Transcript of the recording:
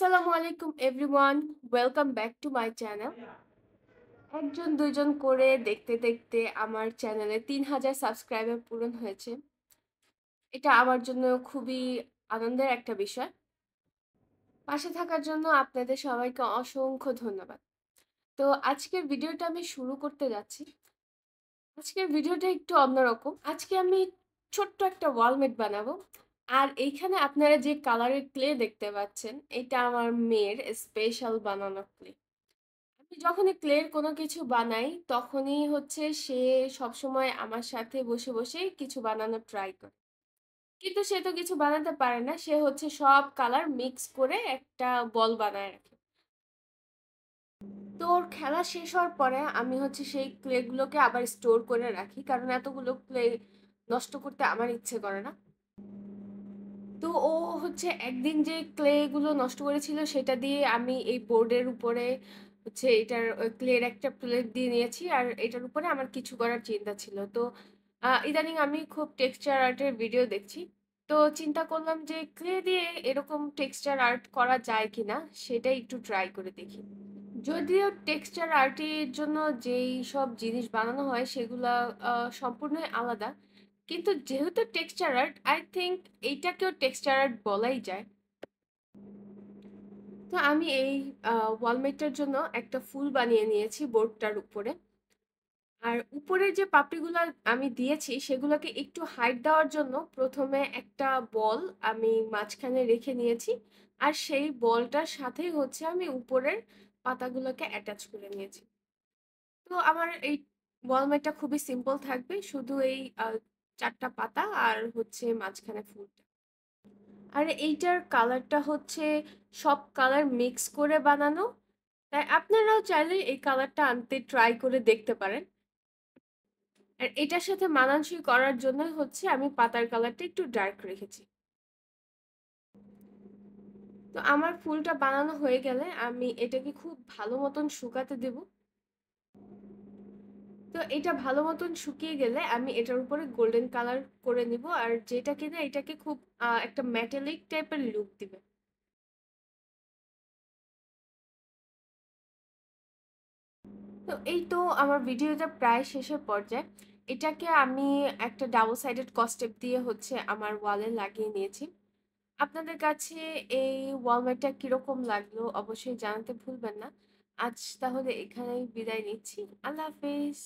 আসসালামু আলাইকুম everyone, welcome back to my channel. একজন দুইজন করে দেখতে দেখতে আমার চ্যানেলে ৩,০০০ সাবস্ক্রাইবার পূরণ হয়েছে। এটা আমার জন্য খুবই আনন্দের একটা বিষয়। পাশে থাকার জন্য আপনাদের সবাইকে অসংখ্য ধন্যবাদ। তো আজকের ভিডিওটা আমি শুরু করতে যাচ্ছি। আজকের ভিডিওটা একটু অন্যরকম। আজকে আমি ছোট্ট একটা ওয়ালমেট বানাবো। আর এইখানে আপনারা যে কালারের ক্লে দেখতে পাচ্ছেন, এটা আমার মেয়ের স্পেশাল বানানো ক্লে। আমি যখনই ক্লের কোনো কিছু বানাই তখনই হচ্ছে সে সবসময় আমার সাথে বসে বসে কিছু বানানোর ট্রাই করে, কিন্তু সে তো কিছু বানাতে পারে না। সে হচ্ছে সব কালার মিক্স করে একটা বল বানায় রাখে। তো ওর খেলা শেষ হওয়ার পরে আমি হচ্ছে সেই ক্লে গুলোকে আবার স্টোর করে রাখি, কারণ এতগুলো ক্লে নষ্ট করতে আমার ইচ্ছে করে না। তো ও হচ্ছে একদিন যে ক্লে গুলো নষ্ট করেছিল সেটা দিয়ে আমি এই বোর্ডের উপরে হচ্ছে এটার ক্লের একটা প্লেট দিয়ে নিয়েছি, আর এটার উপরে আমার কিছু করার চিন্তা ছিল। তো ইদানিং আমি খুব টেক্সচার আর্টের ভিডিও দেখছি। তো চিন্তা করলাম যে ক্লে দিয়ে এরকম টেক্সচার আর্ট করা যায় কিনা, সেটাই একটু ট্রাই করে দেখি। যদিও টেক্সচার আর্টের জন্য যেই সব জিনিস বানানো হয় সেগুলা সম্পূর্ণই আলাদা, কিন্তু যেহেতু টেক্সচার আর্ট, আই থিংক এইটাকেও টেক্সচার আর্ট বলাই যায়। তো আমি এই ওয়ালমেটটার জন্য একটা ফুল বানিয়ে নিয়েছি বোর্ডটার উপরে। আর উপরে যে পাপড়িগুলো আমি দিয়েছি সেগুলোকে একটু হাইট দেওয়ার জন্য প্রথমে একটা বল আমি মাঝখানে রেখে নিয়েছি, আর সেই বলটার সাথেই হচ্ছে আমি উপরের পাতাগুলোকে অ্যাটাচ করে নিয়েছি। তো আমার এই ওয়ালমেটটা খুবই সিম্পল থাকবে, শুধু এই ৪টা পাতা আর হচ্ছে মাঝখানে ফুলটা। আর এইটার কালারটা হচ্ছে সব কালার মিক্স করে বানানো, তাই আপনারাও চাইলে এই কালারটা আনতে ট্রাই করে দেখতে পারেন। আর এটার সাথে মানানসই করার জন্য হচ্ছে আমি পাতার কালারটা একটু ডার্ক রেখেছি। তো আমার ফুলটা বানানো হয়ে গেলে আমি এটাকে খুব ভালো মতন শুকাতে দেব। তো এটা ভালো মতন শুকিয়ে গেলে আমি এটার উপরে গোল্ডেন কালার করে নিব, আর যেটা কিনা এটাকে খুব একটা মেটালিক টাইপের লুক দিবে। তো এই তো আমার ভিডিওটা প্রায় শেষের পর্যায়ে। এটাকে আমি একটা ডাবল সাইডেড কসটেপ দিয়ে হচ্ছে আমার ওয়ালে লাগিয়ে নিয়েছি। আপনাদের কাছে এই ওয়ালমেটটা কিরকম লাগলো অবশ্যই জানাতে ভুলবেন না। আজ তাহলে এখানেই বিদায় নিচ্ছি। আল্লাহ হাফেজ।